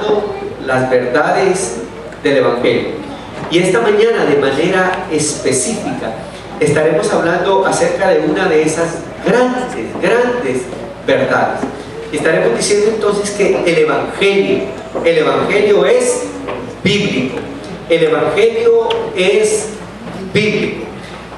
analizando las verdades del Evangelio. Y esta mañana, de manera específica, estaremos hablando acerca de una de esas grandes verdades. Estaremos diciendo entonces que el Evangelio es bíblico. El Evangelio es bíblico.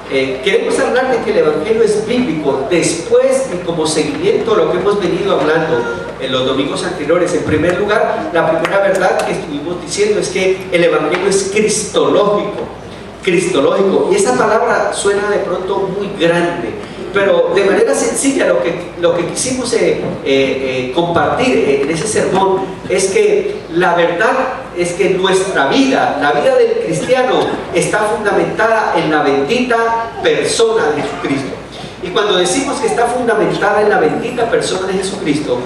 Queremos hablar de que el Evangelio es bíblico después y como seguimiento a lo que hemos venido hablando en los domingos anteriores. En primer lugar, la primera verdad que estuvimos diciendo es que el Evangelio es cristológico. Y esa palabra suena de pronto muy grande, pero de manera sencilla lo que quisimos compartir en ese sermón es que la verdad es que nuestra vida, la vida del cristiano, está fundamentada en la bendita persona de Jesucristo. Y cuando decimos que está fundamentada en la bendita persona de Jesucristo,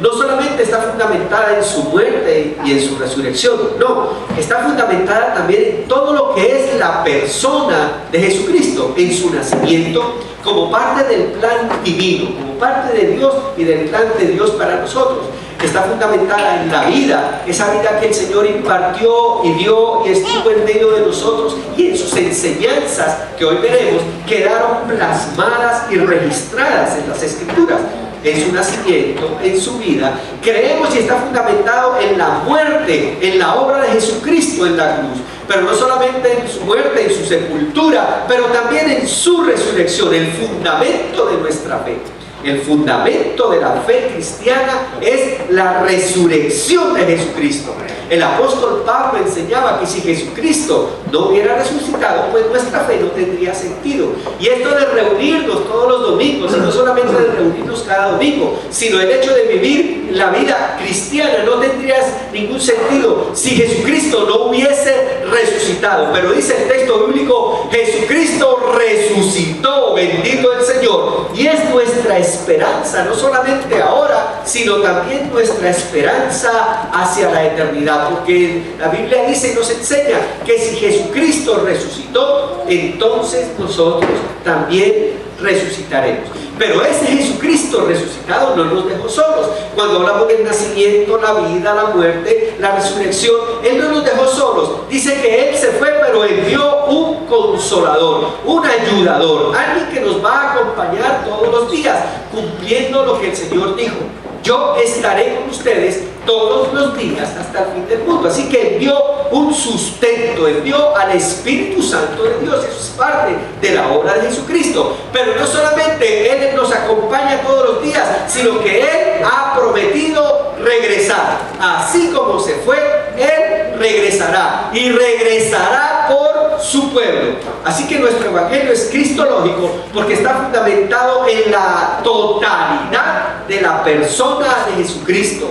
no solamente está fundamentada en su muerte y en su resurrección, no, está fundamentada también en todo lo que es la persona de Jesucristo, en su nacimiento, como parte del plan divino, como parte de Dios y del plan de Dios para nosotros. Está fundamentada en la vida, esa vida que el Señor impartió y dio y estuvo en medio de nosotros, y en sus enseñanzas que hoy veremos quedaron plasmadas y registradas en las Escrituras. En su nacimiento, en su vida, creemos y está fundamentado en la muerte, en la obra de Jesucristo en la cruz, pero no solamente en su muerte, en su sepultura, pero también en su resurrección, el fundamento de nuestra fe. El fundamento de la fe cristiana es la resurrección de Jesucristo. El apóstol Pablo enseñaba que si Jesucristo no hubiera resucitado, pues nuestra fe no tendría sentido. Y esto de reunirnos todos los domingos, y no solamente de reunirnos cada domingo, sino el hecho de vivir la vida cristiana, no tendría ningún sentido si Jesucristo no hubiese resucitado. Pero dice el texto bíblico, Jesucristo resucitó, bendito el Señor, y es nuestra esperanza, no solamente ahora, sino también nuestra esperanza hacia la eternidad, porque la Biblia dice y nos enseña que si Jesucristo resucitó, entonces nosotros también resucitaremos. Pero ese Jesucristo resucitado no nos dejó solos. Cuando hablamos del nacimiento, la vida, la muerte, la resurrección, Él no nos dejó solos. Dice que Él se fue, pero envió un consolador, un ayudador, alguien que nos va a acompañar todos los días, cumpliendo lo que el Señor dijo: yo estaré con ustedes todos los días hasta el fin del mundo. Así que envió un sustento, envió al Espíritu Santo de Dios. Eso es parte de la obra de Jesucristo. Pero no solamente Él nos acompaña todos los días, sino que Él ha prometido regresar. Así como se fue, Él regresará, y regresará por su pueblo. Así que nuestro evangelio es cristológico porque está fundamentado en la totalidad de la persona de Jesucristo.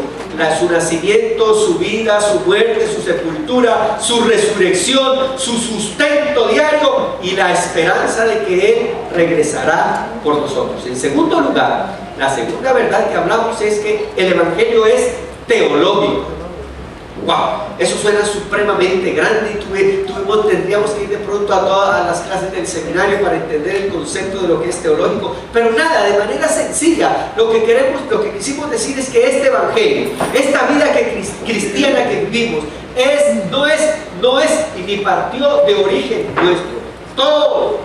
Su nacimiento, su vida, su muerte, su sepultura, su resurrección, su sustento diario y la esperanza de que Él regresará por nosotros. En segundo lugar, la segunda verdad que hablamos es que el evangelio es teológico. ¡Wow! Eso suena supremamente grande y tendríamos que ir de pronto a todas las clases del seminario para entender el concepto de lo que es teológico. Pero nada, de manera sencilla, lo que quisimos decir es que este evangelio, esta vida cristiana que vivimos, no es y ni partió de origen nuestro. Todo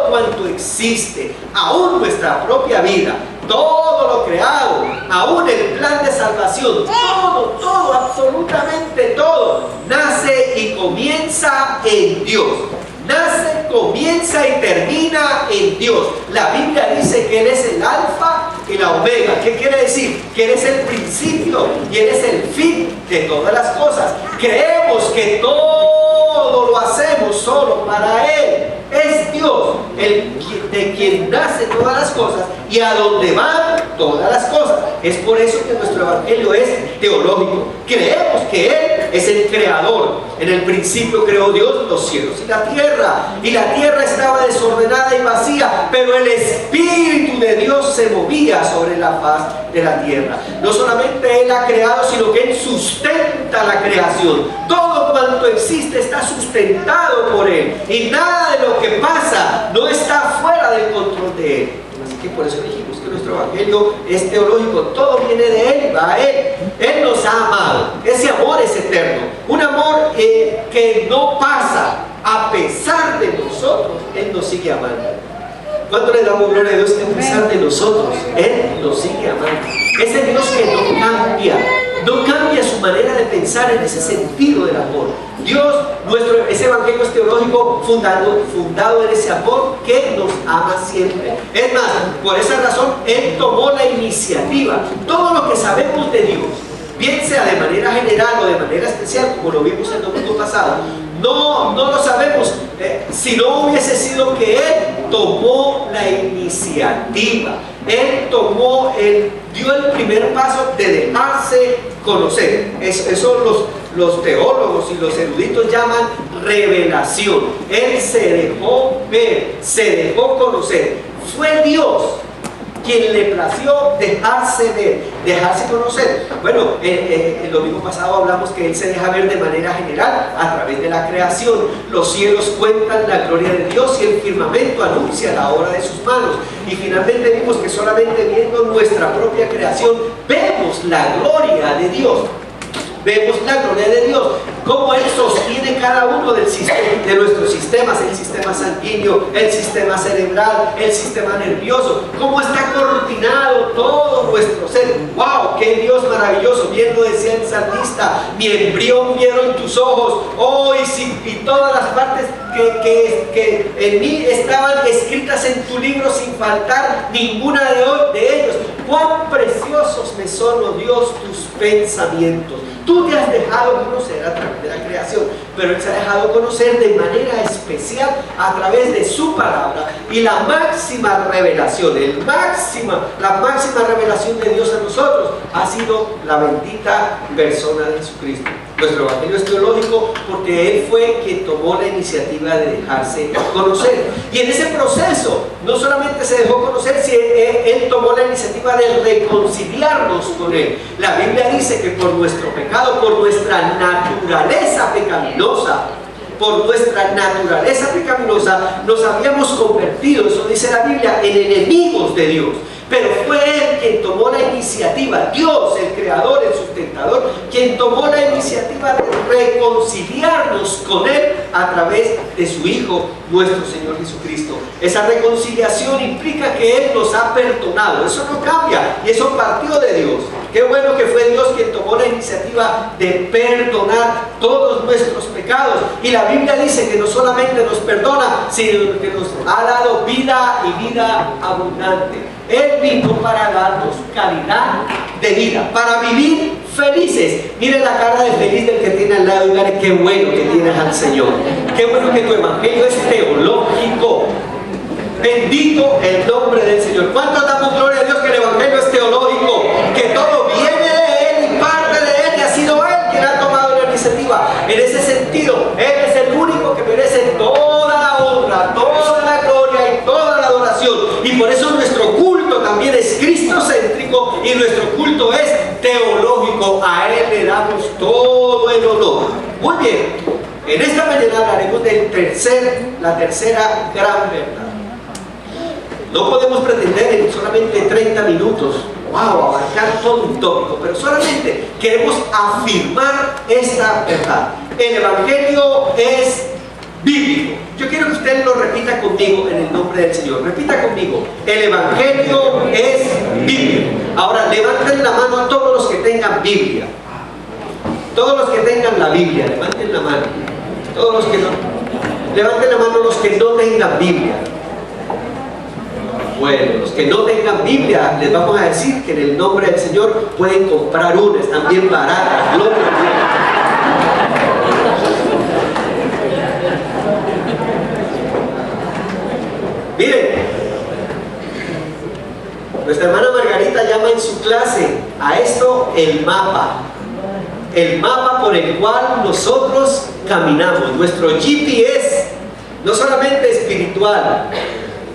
cuanto existe, aún nuestra propia vida, todo lo creado, aún el plan de salvación, todo, absolutamente todo, nace y comienza en Dios. Nace, comienza y termina en Dios. La Biblia dice que Él es el alfa y la omega. ¿Qué quiere decir? Que Él es el principio y Él es el fin de todas las cosas. Creemos que todo lo hacemos solo para Él. Es Dios de quien nace todas las cosas y a donde van todas las cosas. Es por eso que nuestro evangelio es teológico. Creemos que Él es el creador. En el principio creó Dios los cielos y la tierra estaba desordenada y vacía, pero el Espíritu de Dios se movía sobre la faz de la tierra. No solamente Él ha creado, sino que Él sustenta la creación. Todo cuanto existe está sustentado por Él, y nada de lo que pasa no está fuera del control de Él. Así que por eso dijimos que nuestro evangelio es teológico. Todo viene de Él, va a Él. Él nos ha amado. Ese amor es eterno, un amor que no pasa. A pesar de nosotros, Él nos sigue amando. ¿Cuánto le damos gloria a Dios que a pesar de nosotros, Él nos sigue amando? Es el Dios que no cambia su manera de pensar en ese sentido del amor. Dios, ese evangelio es teológico fundado en ese amor que nos ama siempre. Es más, por esa razón, Él tomó la iniciativa. Todo lo que sabemos de Dios, bien sea de manera general o de manera especial, como lo vimos el domingo pasado, no lo sabemos si no hubiese sido que Él tomó la iniciativa. Él dio el primer paso de dejarse conocer. Eso los teólogos y los eruditos llaman revelación. Él se dejó ver, se dejó conocer. Fue Dios quien le plació dejarse ver, dejarse conocer. Bueno, el domingo pasado hablamos que Él se deja ver de manera general a través de la creación. Los cielos cuentan la gloria de Dios y el firmamento anuncia la obra de sus manos. Y finalmente vimos que solamente viendo nuestra propia creación vemos la gloria de Dios. Vemos la gloria de Dios, cómo Él sostiene cada uno de nuestros sistemas, el sistema sanguíneo, el sistema cerebral, el sistema nervioso, cómo está coordinado todo nuestro ser. ¡Wow! ¡Qué Dios maravilloso! Bien lo decía el salmista: mi embrión vieron tus ojos, y todas las partes que en mí estaban escritas en tu libro sin faltar ninguna de ellos. ¡Cuán preciosos me son, oh Dios, tus pensamientos! Tú te has dejado conocer a través de la creación, pero Él se ha dejado conocer de manera especial a través de su palabra. Y la máxima revelación, la máxima revelación de Dios a nosotros ha sido la bendita persona de Jesucristo. Nuestro evangelio es teológico porque Él fue quien tomó la iniciativa de dejarse conocer. Y en ese proceso no solamente se dejó conocer, sino Él tomó la iniciativa de reconciliarnos con Él. La Biblia dice que por nuestro pecado, por nuestra naturaleza pecaminosa, nos habíamos convertido, eso dice la Biblia, en enemigos de Dios. Pero fue Él quien tomó la iniciativa, Dios, el creador, el sustentador, quien tomó la iniciativa de reconciliarnos con Él a través de su Hijo, nuestro Señor Jesucristo. Esa reconciliación implica que Él nos ha perdonado. Eso no cambia y eso partió de Dios. Qué bueno que fue Dios quien tomó la iniciativa de perdonar todos nuestros pecados. Y la Biblia dice que no solamente nos perdona, sino que nos ha dado vida y vida abundante. Él vino para darnos calidad de vida, para vivir felices. Mire la cara de feliz del que tiene al lado y dígale: qué bueno que tienes al Señor. Qué bueno que tu evangelio es teológico. Bendito el nombre del Señor. ¿Cuántos damos gloria a Dios que el evangelio es teológico? Que todo viene de Él y parte de Él, y ha sido Él quien ha tomado la iniciativa. En ese sentido, Él es el único que merece toda la honra, toda la gloria y toda la adoración. Y por eso nuestro culto también es cristocéntrico y nuestro culto es teológico. A Él le damos todo el honor. Muy bien, en esta mañana hablaremos de la tercera gran verdad. No podemos pretender en solamente 30 minutos, abarcar todo un tópico, pero solamente queremos afirmar esta verdad. El evangelio es bíblico. Yo quiero que usted lo repita conmigo en el nombre del Señor. Repita conmigo: el evangelio es bíblico. Ahora levanten la mano a todos los que tengan Biblia. Todos los que tengan la Biblia, levanten la mano. Todos los que no. Levanten la mano los que no tengan Biblia. Bueno, los que no tengan Biblia, les vamos a decir que en el nombre del Señor pueden comprar una, están bien baratas. Gloria a Dios. Miren, nuestra hermana Margarita llama en su clase a esto el mapa por el cual nosotros caminamos, nuestro GPS, no solamente espiritual,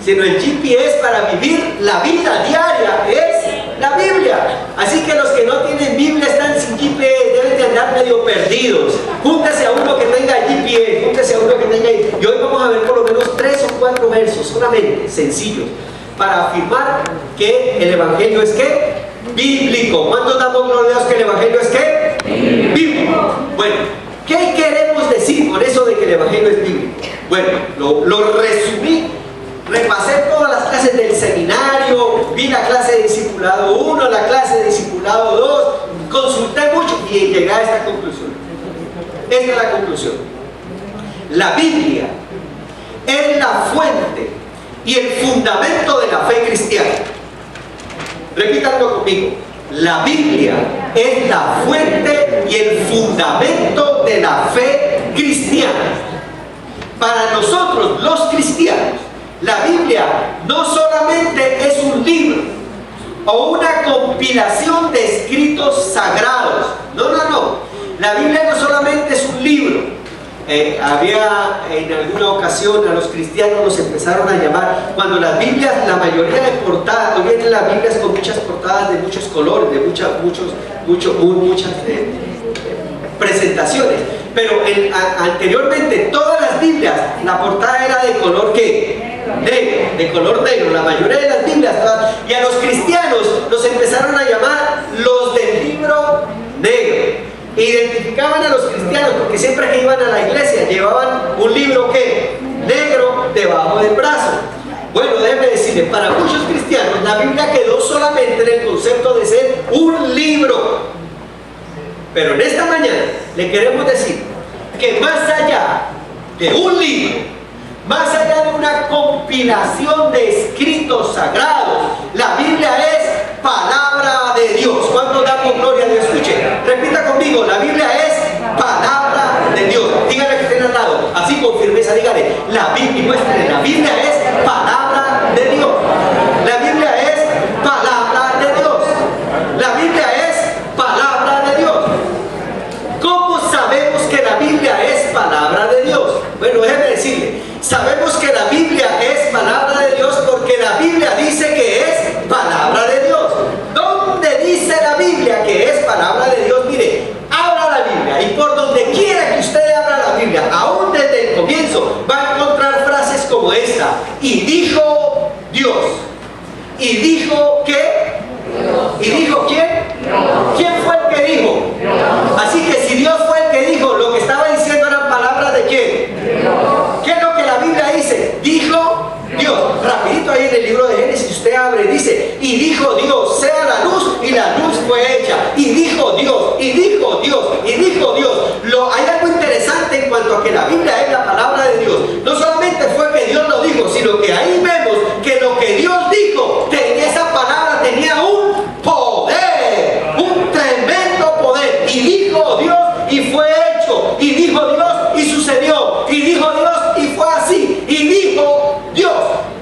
sino el GPS para vivir la vida diaria es la Biblia. Así que los que no tienen Biblia están sin GPS, deben de andar medio perdidos. Júntese a uno que tenga GPS, júntese a uno que tenga. Y hoy vamos a ver por lo menos 3 o 4 versos solamente, sencillos, para afirmar que el evangelio es ¿qué? Bíblico. ¿Cuántos damos gloria a Dios que el evangelio es ¿qué? Bíblico. Bueno, lo resumí. Repasé todas las clases del seminario, vi la clase de discipulado 1, la clase de discipulado 2, consulté mucho y llegué a esta conclusión. Esta es la conclusión. La Biblia es la fuente y el fundamento de la fe cristiana. Repítanlo conmigo. La Biblia es la fuente y el fundamento de la fe cristiana. Para nosotros los cristianos, la Biblia no solamente es un libro o una compilación de escritos sagrados. No. La Biblia no solamente es un libro. Había en alguna ocasión a los cristianos los empezaron a llamar, cuando las Biblias, la mayoría de portadas, hoy vienen las Biblias con muchas portadas de muchos colores, de muchas presentaciones, pero anteriormente todas las Biblias, la portada era de color ¿qué? Negro, de color negro, la mayoría de las Biblias, y a los cristianos los empezaron a llamar los del libro negro. Identificaban a los cristianos porque siempre que iban a la iglesia llevaban un libro ¿qué? Negro debajo del brazo. Bueno, déjeme decirle, para muchos cristianos la Biblia quedó solamente en el concepto de ser un libro. Pero en esta mañana le queremos decir que más allá de un libro, más allá de una compilación de escritos sagrados, la Biblia es palabra de Dios. ¿Cuántos damos gloria a Dios? Escuche, repita conmigo, la Biblia es palabra de Dios. Dígale que estén al lado, así con firmeza, dígale, la Biblia, muéstrele, la Biblia es palabra de Dios. La Biblia es palabra de Dios. La Biblia es palabra de Dios. ¿Cómo sabemos que la Biblia es palabra de Dios? Bueno, déjeme decirle, sabemos que la Biblia es palabra de Dios porque la Biblia dice que es palabra de Dios. ¿Dónde dice la Biblia que es palabra de Dios? Mire, abra la Biblia y por donde quiera que usted abra la Biblia, aún desde el comienzo, va a encontrar frases como esta: y dijo Dios. ¿Y dijo qué? ¿Y dijo quién? ¿Quién fue el que dijo? Así que si Dios fue el que dijo, lo que estaba diciendo eran palabras de quién. ¿Qué es lo que la Biblia dice? Dijo Dios. Rapidito ahí en el libro de Génesis usted abre, dice, y dijo Dios, sea la luz, y la luz fue hecha. Y dijo Dios, y dijo Dios, y dijo Dios. Hay algo interesante en cuanto a que la Biblia es la palabra de Dios. No solamente fue que Dios lo dijo, sino que ahí vemos que lo que Dios dijo, esa palabra tenía un poder, un tremendo poder. Y dijo Dios, y fue hecho. Y dijo Dios, y sucedió. Y dijo Dios, y fue así. Y dijo Dios.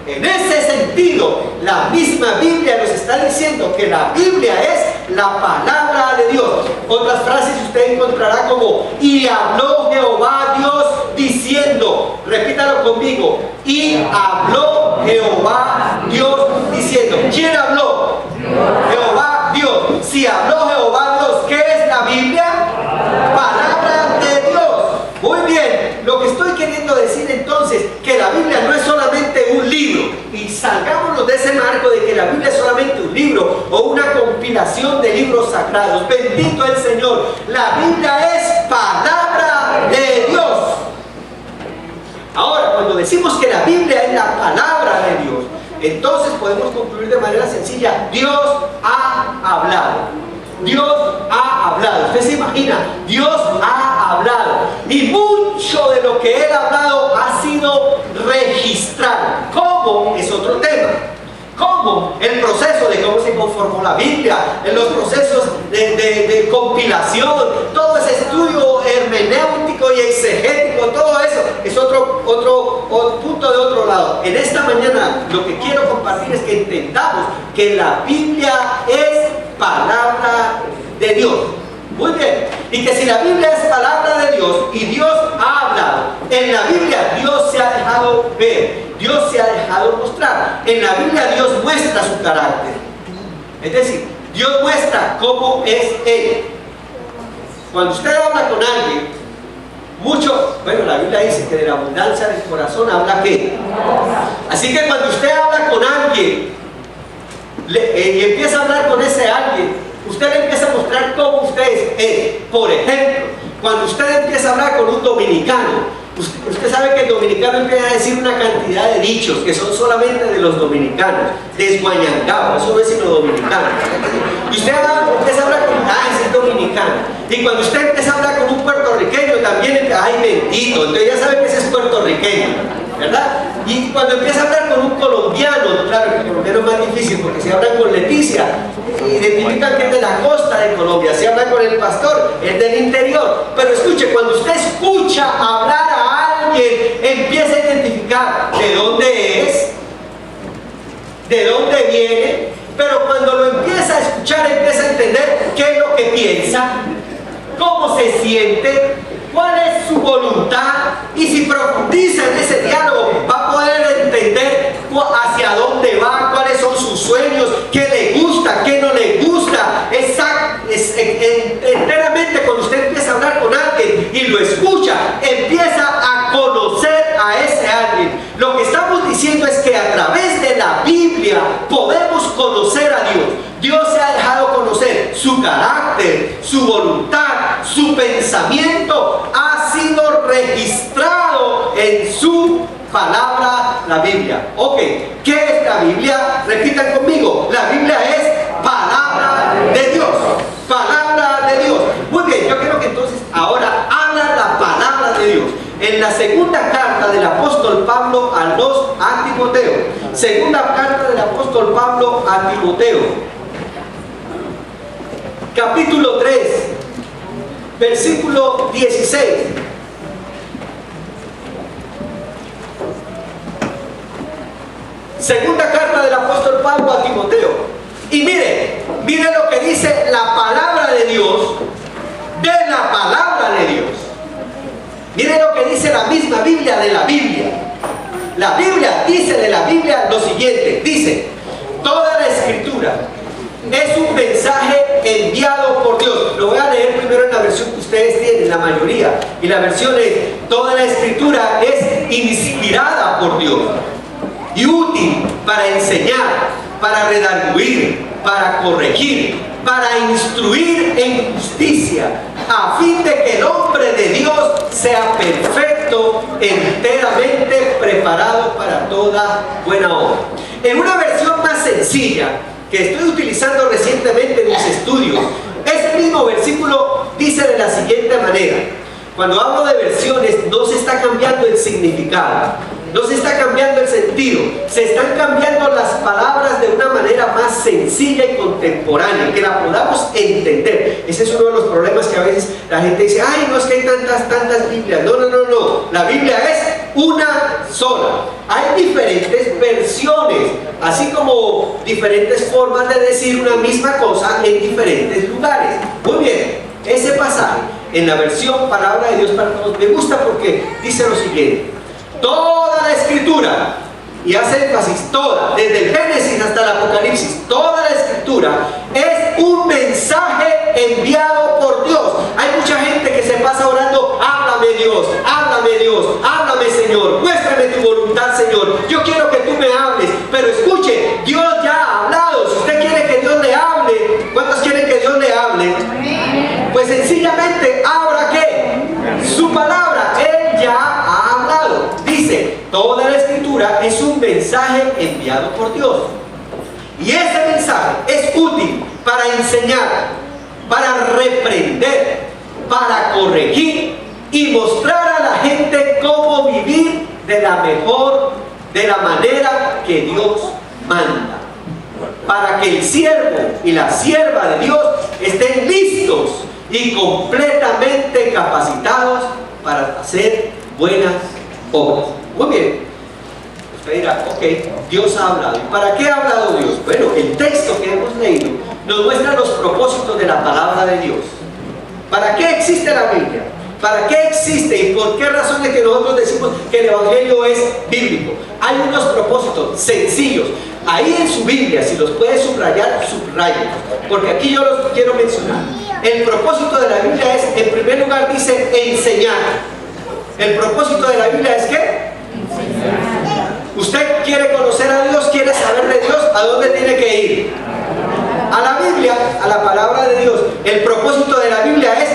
En ese sentido, la misma Biblia nos está diciendo que la Biblia es la palabra de Dios. Otras frases usted encontrará como, y habló Jehová Dios diciendo. Repítalo conmigo, y habló Jehová Dios diciendo. ¿Quién habló? Jehová Dios. Si habló Jehová Dios, ¿qué es la Biblia? Palabra de Dios. Muy bien, lo que estoy queriendo decir entonces, que la Biblia no es solamente un libro, y salgámonos de ese marco de que la Biblia es solamente un libro o una compilación de libros sagrados. Bendito el Señor, la Biblia es palabra de Dios. Ahora, cuando decimos que la Biblia es la palabra de Dios, entonces podemos concluir de manera sencilla: Dios ha hablado. Dios ha hablado. Usted se imagina, Dios ha hablado. Y mucho de lo que Él ha hablado ha sido registrado. ¿Cómo? Es otro tema. ¿Cómo? El proceso de cómo se conformó la Biblia, en los procesos de compilación, todo ese estudio hermenéutico y exegético, todo eso es otro punto de otro lado. En esta mañana lo que quiero compartir es que entendamos que la Biblia es palabra de Dios. Muy bien. Y que si la Biblia es palabra de Dios y Dios ha hablado, en la Biblia Dios se ha dejado ver, Dios se ha dejado mostrar. En la Biblia Dios muestra su carácter. Es decir, Dios muestra cómo es Él. Cuando usted habla con alguien, la Biblia dice que de la abundancia del corazón habla ¿qué? Así que cuando usted habla con alguien y empieza a hablar con ese alguien, usted le empieza a mostrar cómo usted es. Por ejemplo, cuando usted empieza a hablar con un dominicano Usted sabe que el dominicano empieza a decir una cantidad de dichos que son solamente de los dominicanos, desguañangado, eso no es sino dominicano. Y usted empieza a hablar con, ese es dominicano. Y cuando usted empieza a hablar con un puertorriqueño también, ay bendito, entonces ya sabe que ese es puertorriqueño, ¿verdad? Y cuando empieza a hablar con un colombiano, claro que el colombiano es más difícil porque si hablan con Leticia, identifican que es de la costa de Colombia. Si hablan con el pastor, es del interior. Pero escuche, cuando usted escucha hablar a alguien, empieza a identificar de dónde es, de dónde viene, pero cuando lo empieza a escuchar, empieza a entender qué es lo que piensa, cómo se siente, cuál es su voluntad, y si profundiza en ese diálogo, va a poder entender hacia dónde va, cuáles son sus sueños, qué le gusta, qué no le gusta. Enteramente, cuando usted empieza a hablar con alguien y lo escucha, empieza a conocer a ese alguien. Lo que estamos diciendo es que a través de la Biblia podemos conocer a Dios. Dios se ha dejado conocer, su carácter, su voluntad, su pensamiento ha sido registrado en su palabra, la Biblia. Ok, ¿qué es la Biblia? Repitan conmigo, la Biblia es palabra de Dios. Palabra de Dios. Muy bien, yo quiero que entonces ahora habla la palabra de Dios. En la segunda carta del apóstol Pablo a Timoteo. Segunda carta del apóstol Pablo a Timoteo. Capítulo 3, versículo 16. Segunda carta del apóstol Pablo a Timoteo. Y mire lo que dice la palabra de Dios, de la palabra de Dios. Mire lo que dice la misma Biblia de la Biblia. La Biblia dice de la Biblia lo siguiente. Dice, toda la escritura es un mensaje enviado por Dios. Lo voy a leer primero en la versión que ustedes tienen, la mayoría. Y la versión es, toda la escritura es inspirada por Dios y útil para enseñar, para redarguir, para corregir, para instruir en justicia, a fin de que el hombre de Dios sea perfecto, enteramente preparado para toda buena obra. En una versión más sencilla, que estoy utilizando recientemente en mis estudios, ese mismo versículo dice de la siguiente manera. Cuando hablo de versiones, no se está cambiando el significado, no se está cambiando el sentido, se están cambiando las palabras de una manera más sencilla y contemporánea, que la podamos entender. Ese es uno de los problemas que a veces la gente dice, ay, no es que hay tantas Biblias. No, la Biblia es una sola. Hay diferentes versiones, así como diferentes formas de decir una misma cosa en diferentes lugares. Muy bien, ese pasaje en la versión Palabra de Dios para Todos me gusta porque dice lo siguiente: toda la escritura, y hace énfasis, toda, desde el Génesis hasta el Apocalipsis, toda la escritura es un mensaje enviado por Dios. Hay mucha gente que se pasa orando, háblame Dios, háblame Señor, muéstrame tu voluntad Señor, yo quiero que tú me hables. Pero escuche, Dios ya ha hablado. Si usted quiere que Dios le hable, ¿cuántos quieren que Dios le hable? Pues sencillamente abra ¿qué? Su palabra. Él ya ha hablado. Dice, toda la escritura es un mensaje enviado por Dios. Y ese mensaje es útil para enseñar, para reprender, para corregir y mostrar a la gente cómo vivir de la manera que Dios manda. Para que el siervo y la sierva de Dios estén listos y completamente capacitados para hacer buenas obras. Muy bien. Usted dirá, ok, Dios ha hablado. ¿Y para qué ha hablado Dios? Bueno, el texto que hemos leído nos muestra los propósitos de la palabra de Dios. ¿Para qué existe la Biblia? ¿Para qué existe y por qué razón es que nosotros decimos que el Evangelio es bíblico? Hay unos propósitos sencillos. Ahí en su Biblia, si los puede subrayar, subrayen, porque aquí yo los quiero mencionar. El propósito de la Biblia es, en primer lugar, dice enseñar. El propósito de la Biblia es ¿qué? Usted quiere conocer a Dios, quiere saber de Dios, ¿a dónde tiene que ir? A la Biblia, a la palabra de Dios. El propósito de la Biblia es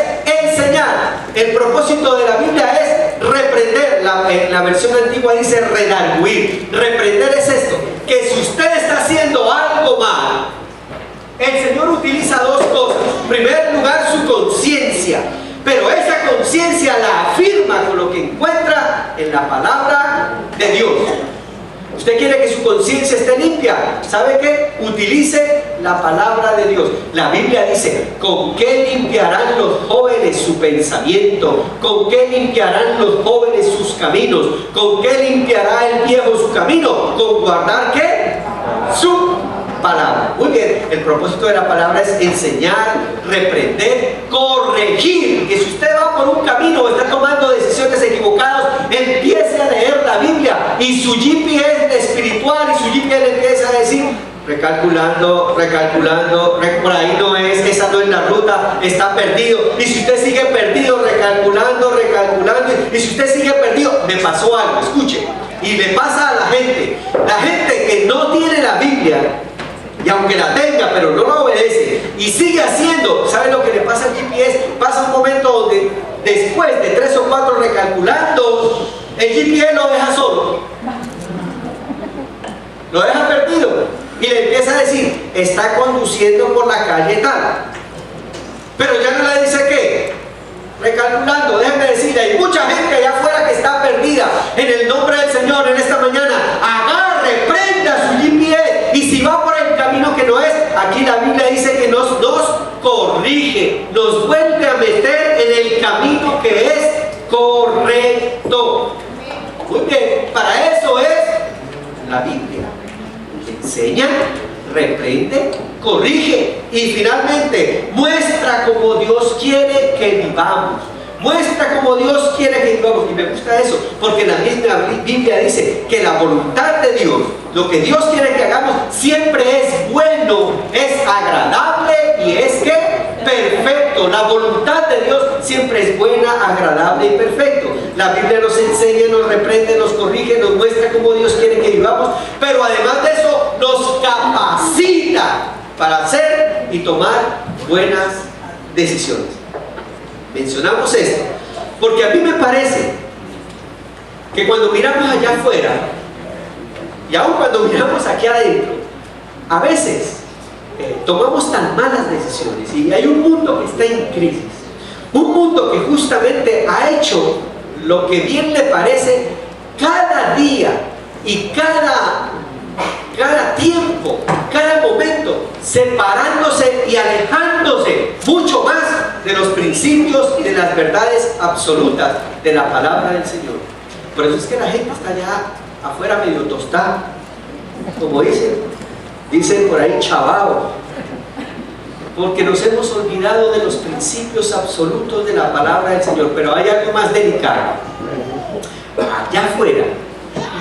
enseñar. El propósito de la Biblia es reprender. en la versión antigua dice redarguir. Reprender es esto, que si usted está haciendo algo mal, el Señor utiliza dos cosas. En primer lugar, su conciencia, pero esa conciencia la afirma con lo que encuentra en la palabra de Dios. Usted quiere que su conciencia esté limpia, ¿sabe qué? Utilice la palabra de Dios. La Biblia dice: ¿con qué limpiarán los jóvenes su pensamiento? ¿Con qué limpiarán los jóvenes sus caminos? ¿Con qué limpiará el viejo su camino? ¿Con guardar qué? Su palabra. Muy bien, el propósito de la palabra es enseñar, reprender, corregir. Que si usted va por un camino o está tomando decisiones equivocadas, empiece a leer la Biblia y su GPS espiritual y su GPS le empieza a decir: recalculando, por ahí no es, esa no es la ruta, está perdido. Y si usted sigue perdido, recalculando, y si usted sigue perdido, me pasó algo, escuche, y le pasa a la gente que no tiene la Biblia, y aunque la tenga, pero no la obedece, y sigue haciendo, ¿sabe lo que le pasa al GPS? Pasa un momento donde después de 3 o 4 recalculando, el GPS lo deja solo, lo deja perdido, y le empieza a decir: está conduciendo por la calle tal, pero ya no le dice qué, recalculando. Déjenme decirle, hay mucha gente allá afuera que está perdida. En el nombre del Señor, en esta mañana, agarre, prenda su GPS, y si va por el camino que no es, aquí la Biblia dice que nos corrige, nos vuelve a meter en el camino que es correcto. Muy bien, para eso es la Biblia. Enseña, reprende, corrige y finalmente muestra cómo Dios quiere que vivamos. Muestra cómo Dios quiere que vivamos. Y me gusta eso, porque la misma Biblia dice que la voluntad de Dios, lo que Dios quiere que hagamos, siempre es bueno, es agradable y es que perfecto. La voluntad de Dios siempre es buena, agradable y perfecto. La Biblia nos enseña, nos reprende, nos corrige, nos muestra cómo Dios quiere que vivamos, pero además de eso nos capacita para hacer y tomar buenas decisiones. Mencionamos esto porque a mí me parece que cuando miramos allá afuera y aún cuando miramos aquí adentro, a veces tomamos tan malas decisiones, y hay un mundo que está en crisis, un mundo que justamente ha hecho lo que bien le parece cada día y cada tiempo, cada momento, separándose y alejándose mucho más de los principios y de las verdades absolutas de la palabra del Señor. Por eso es que la gente está allá afuera medio tostada, como dicen por ahí, chavao, porque nos hemos olvidado de los principios absolutos de la palabra del Señor. Pero hay algo más delicado allá afuera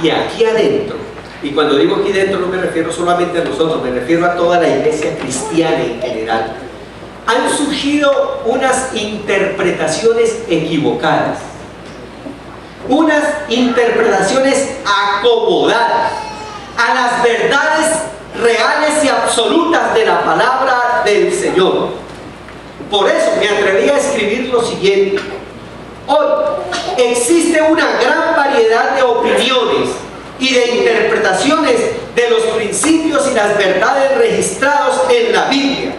y aquí adentro. Y cuando digo aquí dentro no me refiero solamente a nosotros, me refiero a toda la iglesia cristiana en general. Han surgido unas interpretaciones equivocadas, unas interpretaciones acomodadas a las verdades reales y absolutas de la palabra del Señor. Por eso me atreví a escribir lo siguiente: hoy existe una gran variedad de opiniones y de interpretaciones de los principios y las verdades registrados en la Biblia,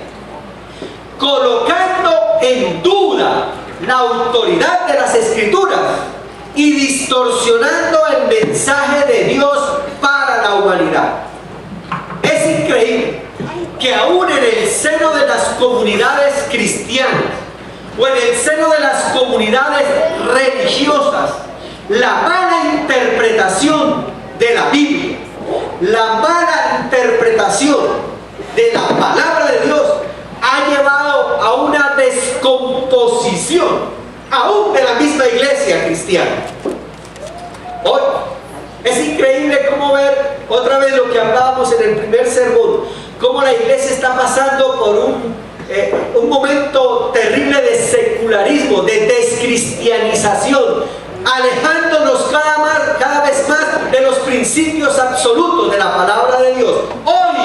colocando en duda la autoridad de las Escrituras y distorsionando el mensaje de Dios para la humanidad. Es increíble que aún en el seno de las comunidades cristianas o en el seno de las comunidades religiosas, la mala interpretación de la Biblia, la mala interpretación de la palabra de Dios ha llevado a una descomposición aún de la misma iglesia cristiana. Hoy es increíble cómo ver otra vez lo que hablábamos en el primer sermón, cómo la iglesia está pasando por un momento terrible de secularismo, de descristianización, alejándonos cada vez más de los principios absolutos de la palabra de Dios. Hoy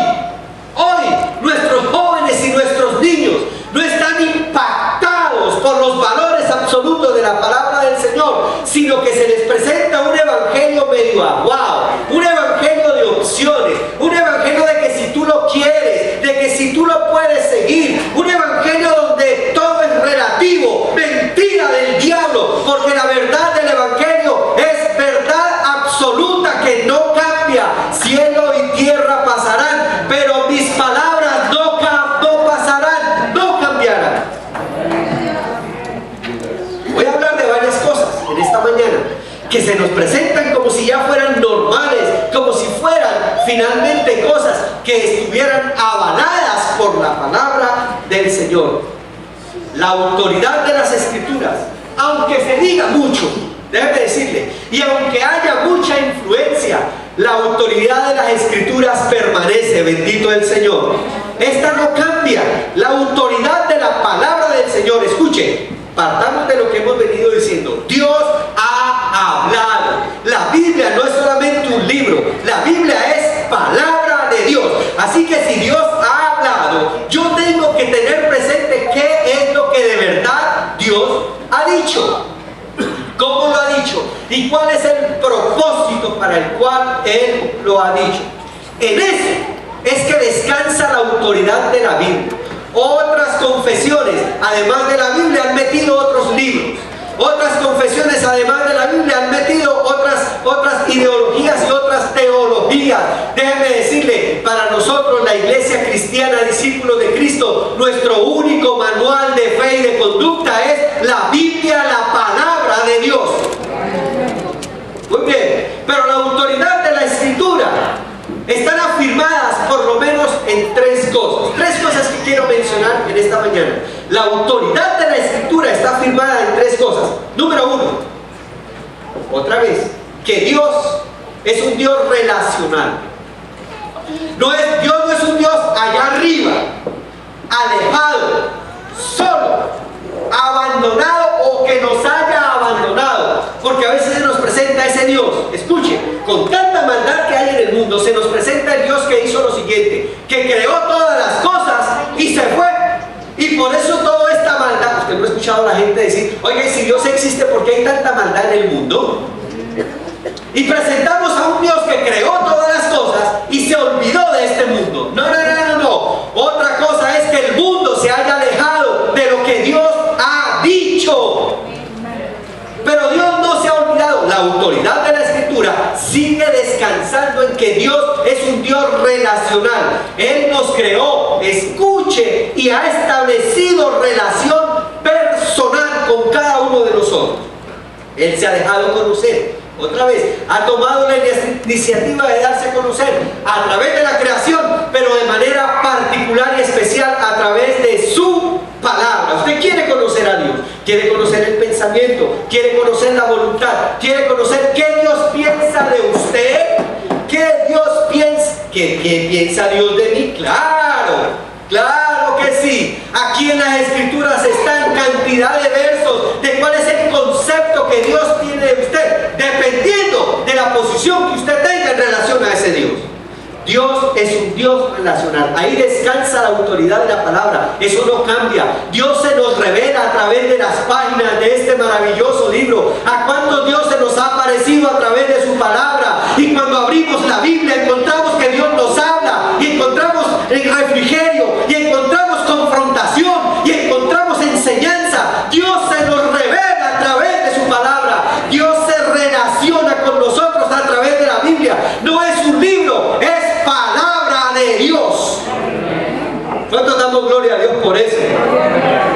nuestros jóvenes y nuestros niños no están impactados por los valores absolutos de la palabra del Señor, sino que se les presenta un porque la verdad del Evangelio es verdad absoluta que no cambia. Cielo y tierra pasarán, pero mis palabras no pasarán, no cambiarán. Voy a hablar de varias cosas en esta mañana que se nos presentan como si ya fueran normales, como si fueran finalmente cosas que estuvieran avaladas por la palabra del Señor. La autoridad de las Escrituras, aunque se diga mucho, déjeme decirle, y aunque haya mucha influencia, la autoridad de las Escrituras permanece, bendito el Señor. Esta no cambia. La autoridad de la palabra del Señor, escuche, partamos de lo que hemos venido diciendo. Dios ha hablado. La Biblia no es solamente un libro, la Biblia es palabra de Dios. Así que si Dios ha hablado, yo tengo que tener presente qué es lo que de verdad Dios ha dicho. ¿Cómo lo ha dicho? ¿Y cuál es el propósito para el cual Él lo ha dicho? En ese es que descansa la autoridad de la Biblia. Otras confesiones, además de la Biblia, han metido otros libros. Otras confesiones, además de la Biblia, han metido otras ideologías y otras teologías. Déjeme decirle, para nosotros, la Iglesia Cristiana, discípulos de Cristo, nuestro único manual de fe y de conducta es la Biblia, la palabra de Dios. Muy bien, pero la autoridad de la Escritura están afirmadas por lo menos en tres cosas. Tres cosas que quiero mencionar en esta mañana. La autoridad de la Escritura está afirmada en tres cosas. Número uno, otra vez, que Dios es un Dios relacional. Dios no es un Dios allá arriba, alejado, solo, abandonado o que nos haya abandonado, porque a veces se nos presenta ese Dios, escuche, con tanta maldad que hay en el mundo, se nos presenta el Dios que hizo lo siguiente, que creó todas las cosas y se fue, y por eso toda esta maldad. Usted no ha escuchado a la gente decir, oiga, y si Dios existe, ¿por qué hay tanta maldad en el mundo? Y presentamos a un Dios que creó todas las cosas y se olvidó de este mundo. No. Otra cosa es que el mundo se haya alejado de lo que Dios ha dicho. Pero Dios no se ha olvidado. La autoridad de la Escritura sigue descansando en que Dios es un Dios relacional. Él nos creó, escuche, y ha establecido relación personal con cada uno de nosotros. Él se ha dejado conocer. Otra vez, ha tomado la iniciativa de darse a conocer a través de la creación, pero de manera particular y especial a través de su palabra. Usted quiere conocer a Dios, quiere conocer el pensamiento, quiere conocer la voluntad, quiere conocer qué Dios piensa de usted, qué Dios piensa, ¿qué piensa Dios de mí? Claro que sí. Aquí en las Escrituras están cantidad de versos de cuál es el concepto que Dios tiene de usted, dependiendo de la posición que usted tenga en relación a ese Dios. Dios es un Dios relacional. Ahí descansa la autoridad de la palabra. Eso no cambia. Dios se nos revela a través de las páginas de este maravilloso libro. ¿A cuántos Dios se nos ha aparecido a través de su palabra? Y cuando abrimos la Biblia encontramos que Dios nos habla, y encontramos el refrigerio, y encontramos confrontación, y encontramos enseñanza. Dios se nos revela a través de su palabra. Dios se relaciona con nosotros a través de la Biblia. No es un libro, es palabra de Dios. ¿Cuántos damos gloria a Dios por eso?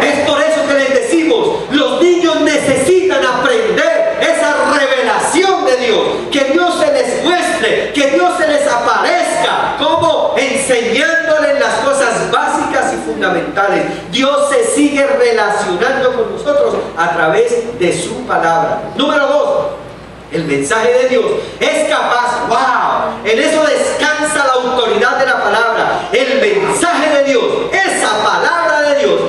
Es por eso que les decimos, los niños necesitan aprender esa revelación de Dios, que Dios se les muestre, que Dios se les aparezca, como enseñándoles las cosas básicas y fundamentales. Dios se sigue relacionando con nosotros a través de su palabra. Número 2, el mensaje de Dios es capaz, en eso descansa la autoridad de la palabra. El mensaje de Dios, esa palabra de Dios,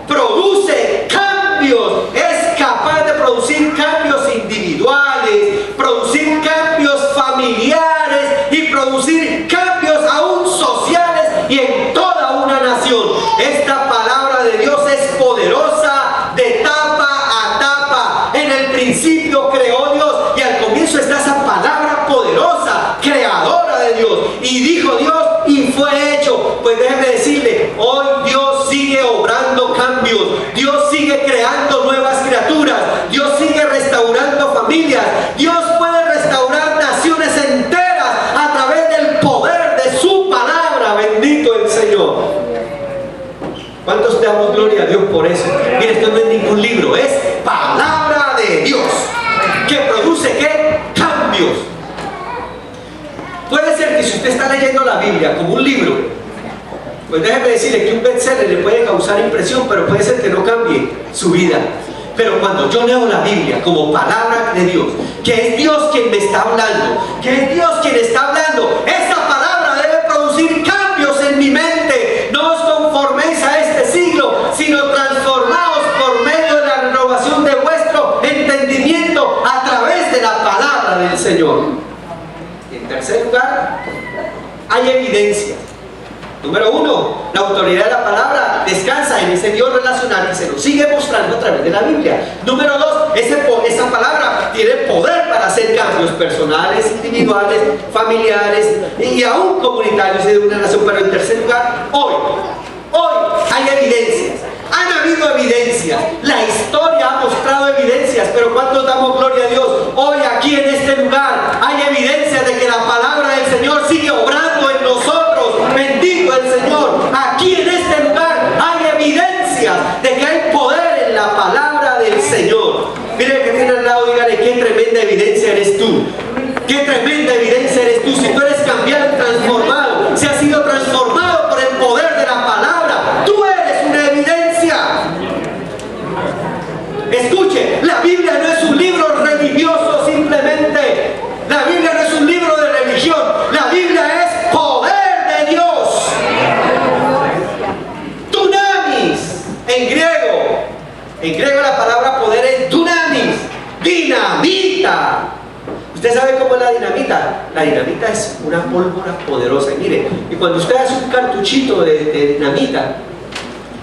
produce cambios, es capaz de producir cambios individuales, producir cambios familiares y producir cambios aún sociales y en toda una nación. Esta palabra de Dios es poderosa de tapa a tapa. En el principio creó Dios, y al comienzo está esa palabra poderosa, creadora de Dios, y dijo Dios y fue hecho. Pues déjeme decirle, hoy Dios sigue obrando cambios, Dios sigue creando nuevas criaturas, Dios sigue libro, es palabra de Dios, que produce ¿qué? Cambios. Puede ser que si usted está leyendo la Biblia como un libro, pues déjeme decirle que un bestseller le puede causar impresión, pero puede ser que no cambie su vida. Pero cuando yo leo la Biblia como palabra de Dios, que es Dios quien me está hablando, que es Dios quien está hablando, esa palabra debe producir cambios en mi mente. No os conforméis a este siglo, sino transformaos por medio de la renovación de vuestro entendimiento a través de la palabra del Señor. Y en tercer lugar, hay evidencias. Número uno, la autoridad de la palabra descansa en ese Dios relacional que se nos sigue mostrando a través de la Biblia. Número dos, esa palabra tiene poder para hacer cambios personales, individuales, familiares y aún comunitarios y de una nación. Pero en tercer lugar, hoy hay evidencias. Han habido evidencias. La historia ha mostrado evidencias, pero ¿cuántos damos gloria a Dios? Hoy aquí en este lugar hay evidencias de que la palabra del Señor sigue obrando en nosotros. Bendito el Señor. Aquí en este lugar hay evidencias de que hay poder en la palabra del Señor. Mire que tiene al lado, dígale, qué tremenda evidencia eres tú. Qué tremenda evidencia eres tú. Si tú eres cambiado y transformado, si has sido transformado por el poder de la palabra, tú eres una evidencia. Escuche, la Biblia no es un libro religioso simplemente. La Biblia no es un libro de religión. La Biblia es poder de Dios. Dunamis. En griego la palabra poder es dunamis. Dinamita. ¿Usted sabe cómo es la dinamita? La dinamita es una pólvora poderosa. Y mire, y cuando usted hace un cartuchito de dinamita,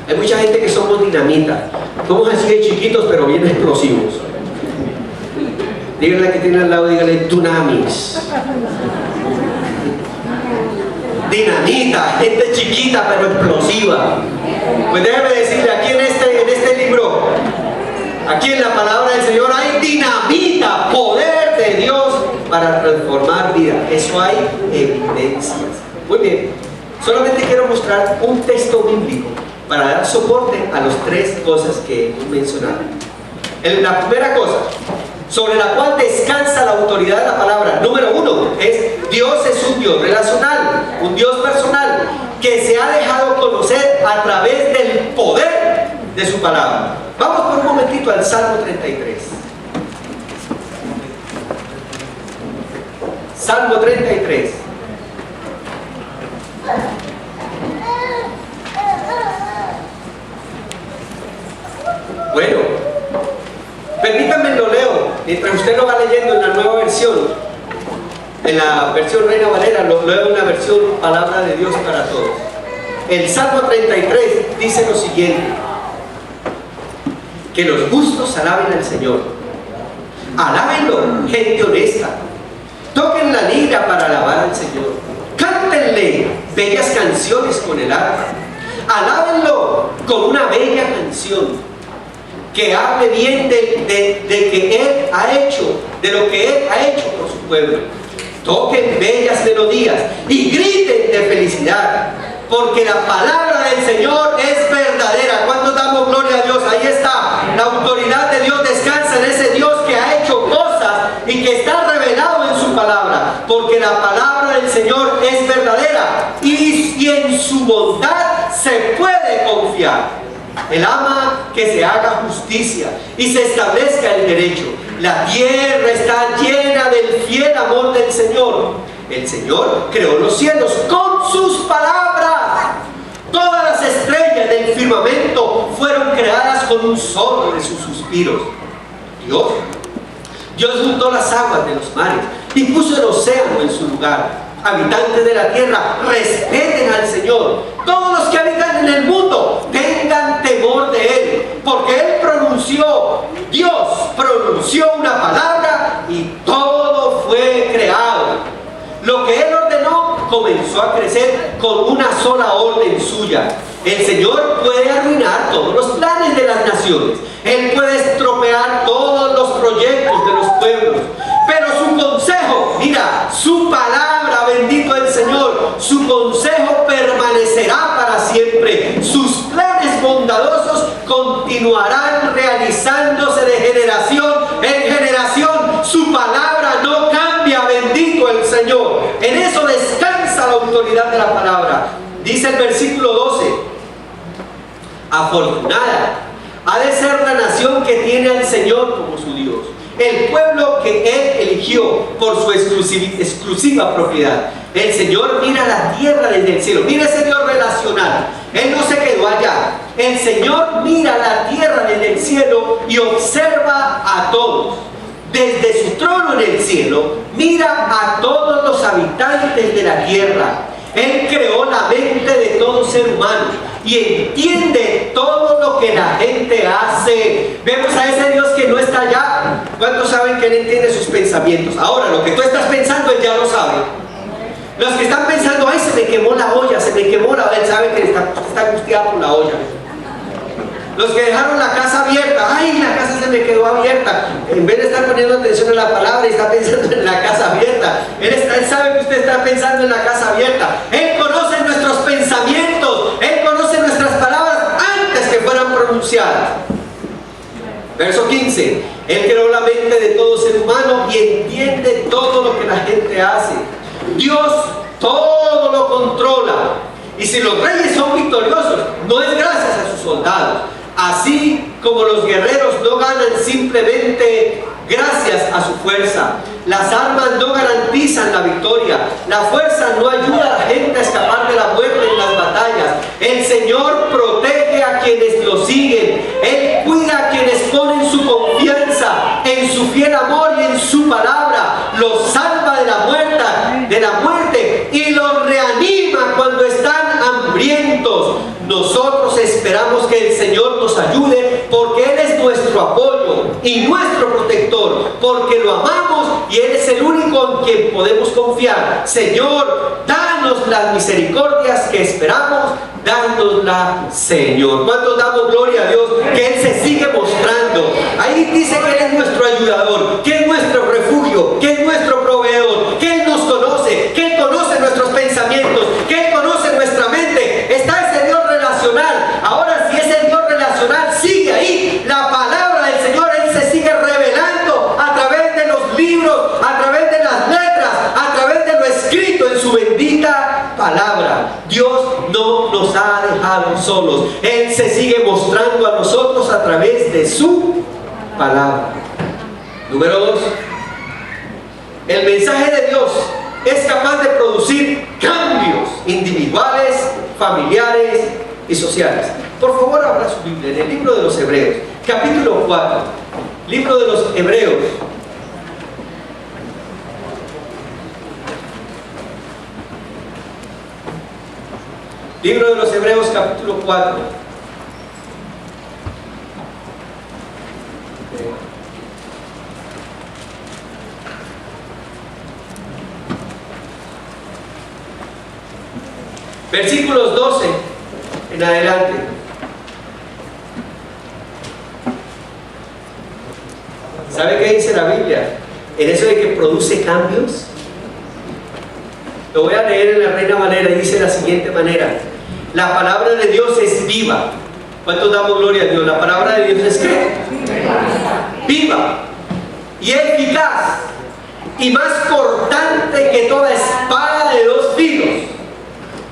hay mucha gente que somos dinamita. Somos así de chiquitos, pero bien explosivos. Díganle que tiene al lado, díganle dunamis. Dinamita, gente chiquita pero explosiva. Pues déjeme decirle, aquí en este libro, aquí en la palabra del Señor hay dinamita, poder de Dios para transformar vida. Eso hay evidencias. Muy bien, solamente quiero mostrar un texto bíblico para dar soporte a las tres cosas que he mencionado. La primera cosa sobre la cual descansa la autoridad de la palabra, número uno, es Dios es un Dios relacional, un Dios personal, que se ha dejado conocer a través del poder de su palabra. Vamos por un momentito al Salmo 33. Salmo 33. Bueno, permítanme lo leo mientras usted lo va leyendo en la nueva versión. En la versión Reina Valera lo leo en la versión Palabra de Dios para todos. El Salmo 33 dice lo siguiente: que los justos alaben al Señor. Alábenlo, gente honesta. Toquen la lira para alabar al Señor. Cántenle bellas canciones con el arpa. Alábenlo con una bella canción. Que hable bien de que Él ha hecho, de lo que Él ha hecho por su pueblo. Toquen bellas melodías y griten de felicidad, porque la palabra del Señor es verdadera. ¿Cuántos damos gloria a Dios? Ahí está, la autoridad de Dios descansa en ese Dios que ha hecho cosas y que está revelado en su palabra, porque la palabra del Señor es verdadera y en su bondad se puede confiar. Él ama que se haga justicia y se establezca el derecho. La tierra está llena del fiel amor del Señor. El Señor creó los cielos con sus palabras. Todas las estrellas del firmamento fueron creadas con un soplo de sus suspiros. Dios juntó las aguas de los mares y puso el océano en su lugar. Habitantes de la tierra, respeten al Señor. Todos los que habitan en el mundo, tengan temor de Él, porque Dios pronunció una palabra y todo fue creado. Lo que Él ordenó comenzó a crecer con una sola orden suya. El Señor puede arruinar todos los planes de las naciones. Él puede estropear todos los proyectos de los pueblos. Pero su consejo, mira, su palabra, bendito el Señor, su consejo permanecerá para siempre. Sus planes bondadosos continuarán realizándose Su palabra no cambia, bendito el Señor. En eso descansa la autoridad de la palabra. Dice el versículo 12: afortunada ha de ser la nación que tiene al Señor como su Dios, el pueblo que Él eligió por su exclusiva propiedad. El Señor mira la tierra desde el cielo. Mira ese Dios relacional. Él no se quedó allá. El Señor mira la tierra desde el cielo y observa a todos. Desde su trono en el cielo, mira a todos los habitantes de la tierra. Él creó la mente de todo ser humano y entiende todo lo que la gente hace. Vemos a ese Dios que no está allá. ¿Cuántos saben que Él entiende sus pensamientos? Ahora, lo que tú estás pensando, Él ya lo sabe. Los que están pensando, ay, se me quemó la olla, se me quemó la olla, Él sabe que está angustiado por la olla. Los que dejaron la casa abierta, ay, la casa se me quedó abierta. En vez de estar poniendo atención en la palabra, está pensando en la casa abierta. Él sabe que usted está pensando en la casa abierta. Él conoce nuestros pensamientos. Él conoce nuestras palabras antes que fueran pronunciadas. Verso 15. Él creó la mente de todo ser humano y entiende todo lo que la gente hace. Dios todo lo controla. Y si los reyes son victoriosos, no es gracias a sus soldados. Así como los guerreros no ganan simplemente gracias a su fuerza. Las armas no garantizan la victoria. La fuerza no ayuda a la gente a escapar de la muerte en las batallas. El Señor protege a quienes lo siguen. Él cuida a quienes ponen su confianza en su fiel amor y en su palabra. Los salva de la muerte y los reanima cuando están hambrientos. Nosotros esperamos que el Señor nos ayude porque Él es nuestro apoyo y nuestro protector, porque lo amamos y Él es el único en quien podemos confiar. Señor, danos las misericordias que esperamos, dánosla, Señor. ¿Cuántos damos gloria a Dios? Que Él se sigue mostrando. Ahí dice que Él es nuestro ayudador, que es nuestro refugio, que es nuestro proveedor, que Él nos conoce, que Él conoce nuestros pensamientos, que Él conoce nuestra mente. Está ese Dios relacional. Ahora, si ese Dios relacional sigue ahí, la palabra del Señor, Él se sigue revelando a través de los libros, a través de las letras, a través de lo escrito en su bendita palabra. Dios no nos ha dejado solos. Él se sigue mostrando a nosotros a través de su palabra. Número 2. El mensaje de Dios es capaz de producir cambios individuales, familiares y sociales. Por favor, abra su Biblia en el libro de los Hebreos, capítulo 4. Libro de los Hebreos. Libro de los Hebreos, capítulo 4. Versículos 12 en adelante. ¿Sabe qué dice la Biblia? En eso de que produce cambios. Lo voy a leer en la Reina Valera y dice de la siguiente manera: la palabra de Dios es viva. ¿Cuántos damos gloria a Dios? La palabra de Dios es ¿qué? Viva y eficaz y más cortante que toda espada de dos filos.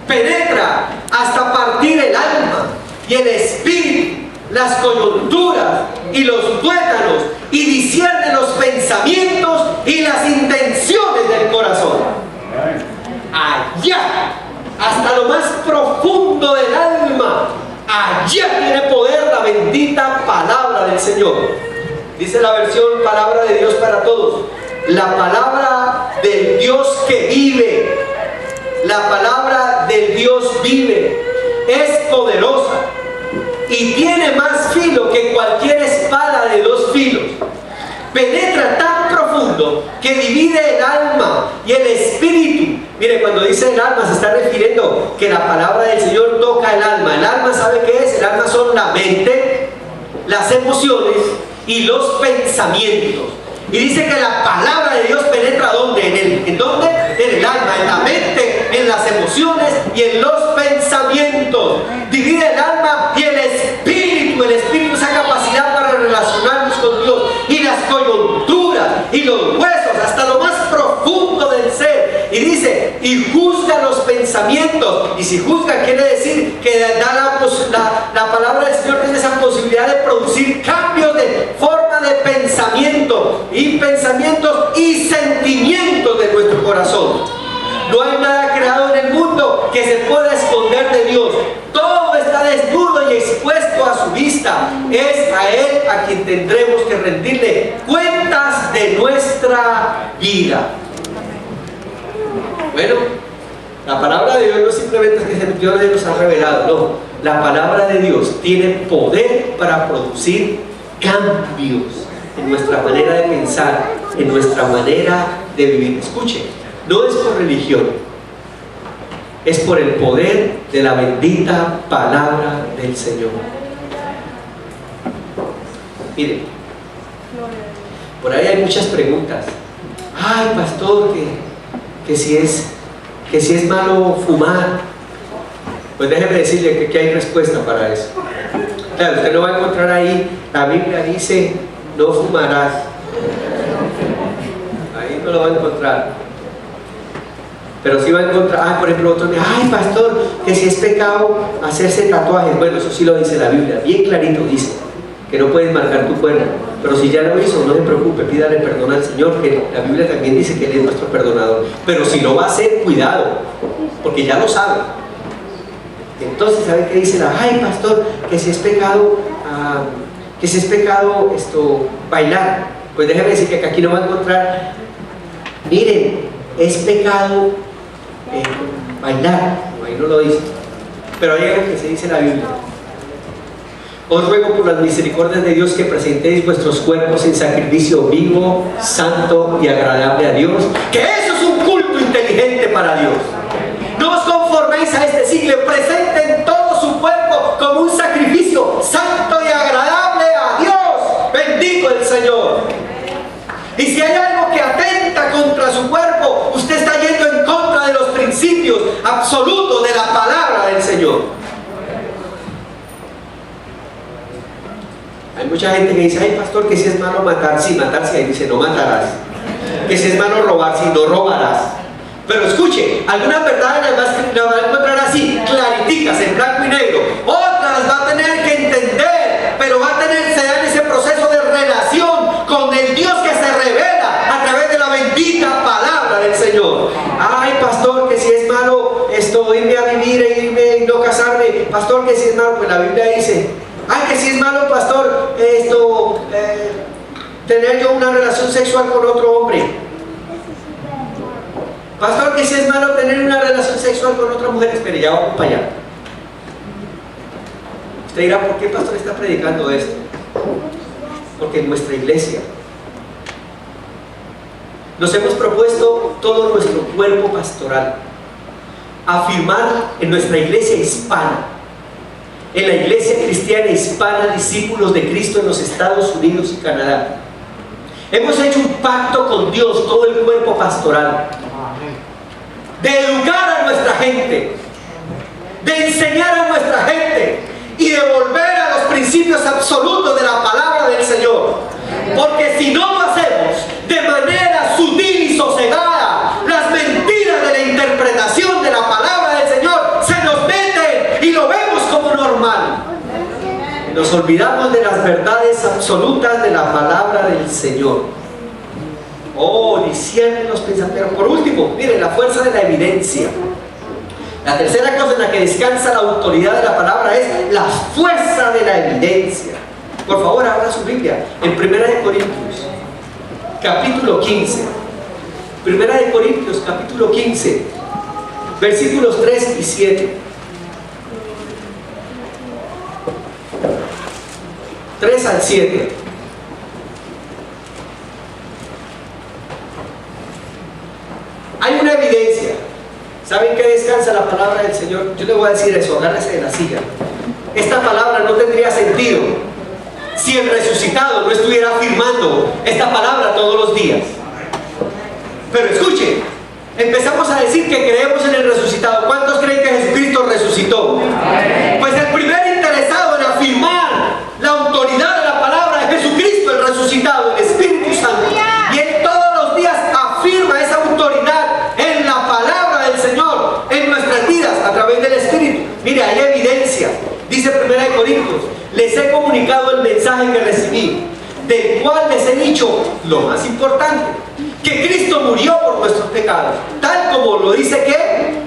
Penetra hasta partir el alma y el espíritu, las coyunturas y los tuétanos, y discierne los pensamientos y las intenciones del corazón. Allá, hasta lo más profundo del alma, allá tiene poder la bendita palabra del Señor. Dice la versión Palabra de Dios para Todos: la palabra del Dios que vive. La palabra del Dios vive, es poderosa y tiene más filo que cualquier espada de dos filos. Penetra tan profundo que divide el alma y el espíritu. Mire, cuando dice el alma se está refiriendo que la palabra del Señor toca el alma. El alma, ¿sabe qué es? El alma son la mente, las emociones y los pensamientos. Y dice que la palabra de Dios penetra ¿dónde? ¿En dónde? En el alma, en la mente, en las emociones y en los pensamientos. Divide el alma y el espíritu. El espíritu, esa capacidad para relacionarnos con Dios. Y las coyunturas y los huesos, hasta lo más profundo del ser. Y dice, y juzga los pensamientos. Y si juzga, quiere decir que da la palabra del Señor tiene esa posibilidad de producir cambios de forma de pensamiento, y pensamientos y sentimientos de nuestro corazón. No hay nada creado en el mundo que se pueda esconder de Dios. Todo está desnudo y expuesto a su vista. Es a Él a quien tendremos que rendirle cuentas de nuestra vida. Bueno, la palabra de Dios no simplemente es que Dios nos ha revelado, no. La palabra de Dios tiene poder para producir cambios en nuestra manera de pensar, en nuestra manera de vivir. Escuche, no es por religión, es por el poder de la bendita palabra del Señor. Miren, por ahí hay muchas preguntas. Ay, pastor, que si es malo fumar. Pues déjeme decirle que hay respuesta para eso. Claro, usted no va a encontrar ahí, la Biblia dice, no fumarás. Ahí no lo va a encontrar. Pero sí va a encontrar, por ejemplo, otro día, ay, pastor, que si es pecado hacerse tatuajes. Bueno, eso sí lo dice la Biblia, bien clarito dice, que no puedes marcar tu cuerpo. Pero si ya lo hizo, no se preocupe, pídale perdón al Señor, que la Biblia también dice que Él es nuestro perdonador. Pero si lo va a hacer, cuidado, porque ya lo sabe. Entonces, ¿sabe qué dice la? Ay, pastor, que si es pecado, bailar. Pues déjeme decir que aquí no va a encontrar, miren, es pecado bailar, ahí no lo dice, pero hay algo que se dice en la Biblia. Os ruego por las misericordias de Dios que presentéis vuestros cuerpos en sacrificio vivo, santo y agradable a Dios, que eso es un culto inteligente para Dios. No os conforméis a este siglo, presenten todo su cuerpo como un sacrificio santo y agradable a Dios. Bendito el Señor. Y si hay algo que atenta contra su cuerpo, usted está yendo en contra de los principios absolutos de la palabra del Señor. Hay mucha gente que dice, ay, pastor, que si es malo matar, sí, matar, sí, ahí dice, no matarás. Que si es malo robar, sí, no robarás. Pero escuche, algunas verdades las va a encontrar así, clariticas, en blanco y negro. Otras va a tener que entender, pero va a tener que dar ese proceso de relación con el Dios que se revela a través de la bendita palabra del Señor. Ay, pastor, que si es malo irme a vivir e irme y no casarme. Pastor, que si es malo, pues la Biblia dice, ay, que si es malo, pastor, tener yo una relación sexual con otro hombre. Pastor, que si es malo tener una relación sexual con otra mujer. Espere, ya vamos para allá. Usted dirá, ¿por qué el pastor está predicando esto? Porque en nuestra iglesia nos hemos propuesto todo nuestro cuerpo pastoral afirmar en nuestra iglesia hispana, en la iglesia cristiana hispana, discípulos de Cristo en los Estados Unidos y Canadá. Hemos hecho un pacto con Dios, todo el cuerpo pastoral, de educar a nuestra gente, de enseñar a nuestra gente y de volver a los principios absolutos de la palabra del Señor. Porque si no lo hacemos de manera sutil y sosegada, las mentiras de la interpretación de la palabra del Señor se nos meten y lo vemos como normal. Nos olvidamos de las verdades absolutas de la palabra del Señor. Oh, disciernen los pensamientos. Por último, miren, la fuerza de la evidencia. La tercera cosa en la que descansa la autoridad de la palabra es la fuerza de la evidencia. Por favor, abra su Biblia en 1 Corintios, capítulo 15. 1 Corintios, capítulo 15, versículos 3 y 7. 3 al 7. Hay una evidencia. ¿Saben qué descansa la palabra del Señor? Yo le voy a decir eso, agárrese de la silla. Esta palabra no tendría sentido si el resucitado no estuviera afirmando esta palabra todos los días. Pero escuchen, empezamos a decir que creemos en el resucitado. ¿Cuántos creen que Jesucristo resucitó? Pues el primer interesado en afirmar la autoridad de la palabra es Jesucristo, el resucitado, el Espíritu Santo. Y Él les he comunicado el mensaje que recibí, del cual les he dicho lo más importante, que Cristo murió por nuestros pecados, tal como lo dice ¿qué?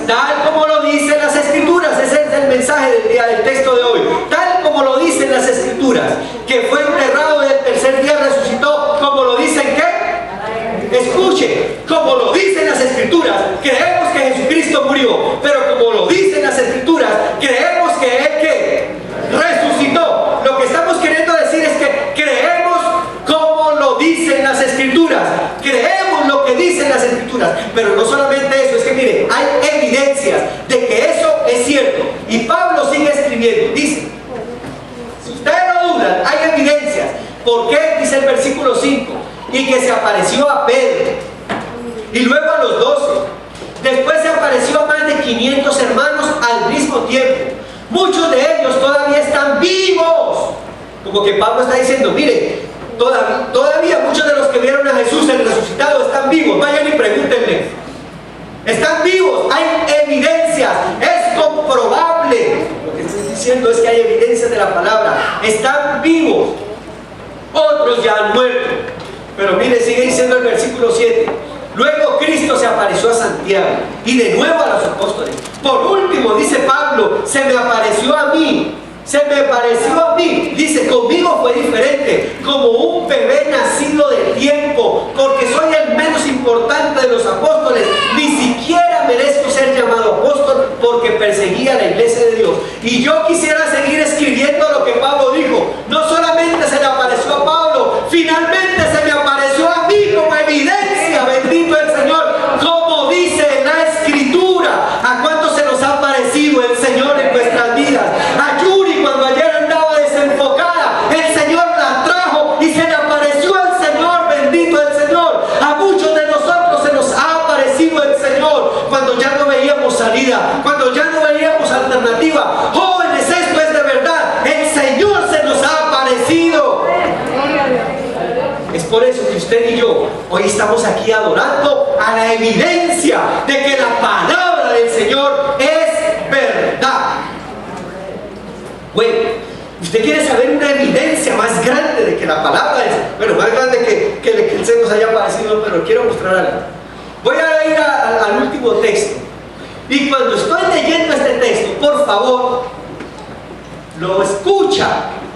Tal como lo dicen las Escrituras. Ese es el mensaje del texto de hoy. Tal como lo dicen las Escrituras, que fue enterrado y el tercer día resucitó, como lo dicen ¿qué? Escuche, como lo dicen las Escrituras, creemos que Jesucristo murió, pero como lo dicen las Escrituras, creemos que Él ¿qué? Resucitó. Lo que estamos queriendo decir es que creemos como lo dicen las Escrituras, creemos lo que dicen las Escrituras, pero no solamente eso, es que mire, hay evidencias de que eso es cierto. Y Pablo sigue escribiendo, dice, si ustedes no dudan, hay evidencias. ¿Por qué? Dice el versículo 5, y que se apareció a Pedro, y luego a los 12, después se apareció a más de 500 hermanos al mismo tiempo. Muchos de ellos todavía están vivos. Como que Pablo está diciendo, mire, todavía muchos de los que vieron a Jesús el resucitado están vivos. Vayan y pregúntenle. Están vivos, hay evidencias, es comprobable. Lo que estoy diciendo es que hay evidencias de la palabra. Están vivos. Otros ya han muerto. Pero mire, sigue diciendo el versículo 7. Luego Cristo se apareció a Santiago y de nuevo a los apóstoles. Por último, dice Pablo, se me apareció a mí. Se me pareció a mí. Dice, conmigo fue diferente, como un bebé nacido de tiempo, porque soy el menos importante de los apóstoles. Ni siquiera merezco ser llamado apóstol, porque perseguía la iglesia de Dios. Y yo quisiera seguir escribiendo lo que Pablo dijo. No solamente se le apareció a Pablo, finalmente se me apareció a mí como evidencia. Bendito el Señor, como dice en la Escritura. ¿A cuántos se nos ha aparecido el Señor en nuestras vidas? A Yuri, cuando ayer andaba desenfocada, el Señor la trajo y se le apareció el Señor. Bendito el Señor. A muchos de nosotros se nos ha aparecido el Señor cuando ya no veíamos salida, cuando ya no veíamos alternativa. Jóvenes, esto es de verdad, el Señor se nos ha aparecido. Es por eso que usted y yo hoy estamos aquí adorando a la evidencia de que la palabra del Señor es verdad. Bueno, usted quiere saber una evidencia más grande de que la palabra es, bueno, más grande que el se nos haya aparecido, pero quiero mostrar algo. Voy a ir al último texto. Y cuando estoy leyendo este texto, por favor, lo escucha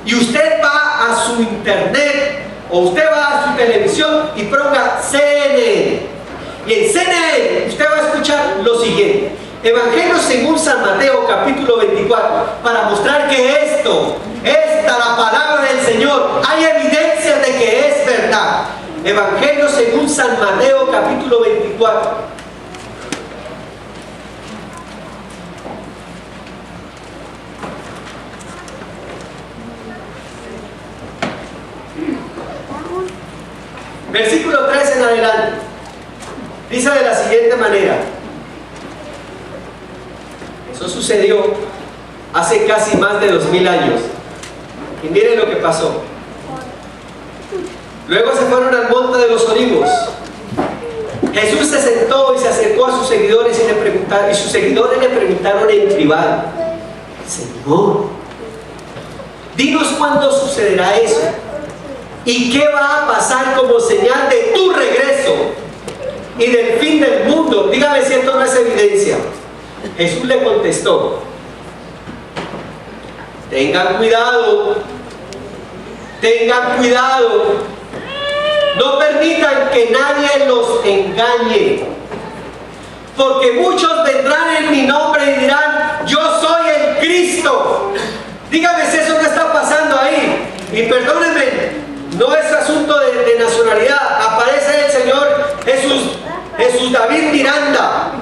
y usted va a su internet o usted va a su televisión y ponga CNN. Y en CNN usted va a escuchar lo siguiente: Evangelio según San Mateo, capítulo 24, para mostrar que esta la palabra del Señor, hay evidencia de que es verdad. Evangelio según San Mateo, capítulo 24. Versículo 3 en adelante. Dice de la siguiente manera. Eso sucedió hace casi más de 2000 años. Y miren lo que pasó. Luego se fueron al monte de los Olivos. Jesús se sentó y se acercó a sus seguidores y sus seguidores le preguntaron en privado: Señor, dinos cuándo sucederá eso y qué va a pasar como señal de tu regreso y del fin del mundo. Dígame si esto no es evidencia. Jesús le contestó: tengan cuidado, no permitan que nadie los engañe, porque muchos vendrán en mi nombre y dirán: yo soy el Cristo. Dígame si eso no está pasando ahí. Y perdónenme, no es asunto de nacionalidad. Aparece el Señor Jesús David Miranda,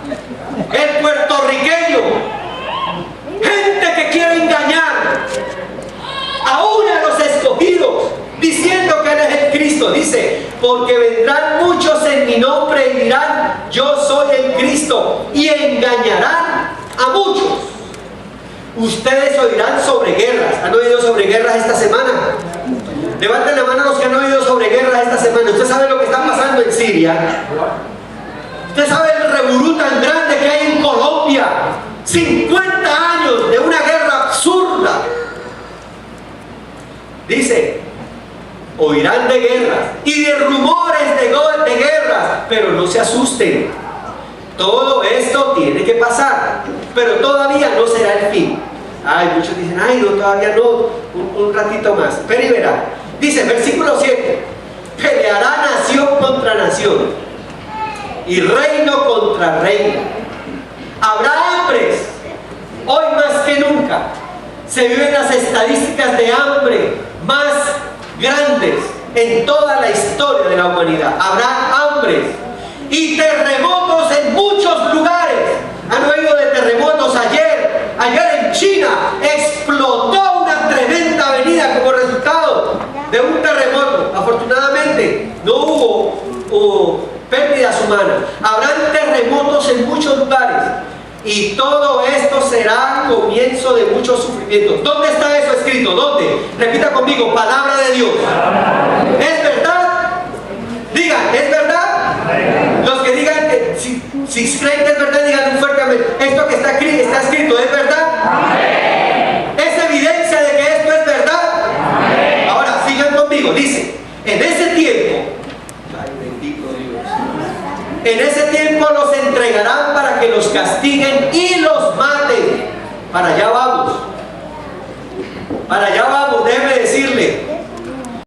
el puertorriqueño. Gente que quiere engañar aún a los escogidos, diciendo que Él es el Cristo. Dice: porque vendrán muchos en mi nombre y dirán: yo soy el Cristo, y engañarán a muchos. Ustedes oirán sobre guerras. ¿Han oído sobre guerras esta semana? Levanten la mano los que han oído sobre guerras esta semana. ¿Usted sabe lo que está pasando en Siria? ¿Usted sabe el revolú tan grande que hay en Colombia? 50 años de una guerra absurda. Dice, oirán de guerras y de rumores de guerras, pero no se asusten. Todo esto tiene que pasar, pero todavía no será el fin. Ay, muchos dicen, ay, no, todavía no, un ratito más. Pero y verá. Dice, versículo 7, peleará nación contra nación y reino contra reino. Habrá hambres, hoy más que nunca. Se viven las estadísticas de hambre más grandes en toda la historia de la humanidad. Habrá hambres y terremotos en muchos lugares. ¿Han oído de terremotos? Ayer en China explotó una tremenda avenida como resultado de un terremoto. Afortunadamente no hubo pérdidas humanas. Habrán terremotos en muchos lugares. Y todo esto será comienzo de muchos sufrimientos. ¿Dónde está eso escrito? ¿Dónde? Repita conmigo, palabra de Dios. ¿Es verdad? Digan, ¿es verdad? Los que digan que si creen que es verdad, digan fuertemente, esto que está escrito, ¿es verdad? ¿Es evidencia de que esto es verdad? Ahora, sigan conmigo, dice, en ese tiempo, ay, bendito Dios, en ese tiempo los entregarán para que los castiguen y los maten. Para allá vamos. Para allá vamos.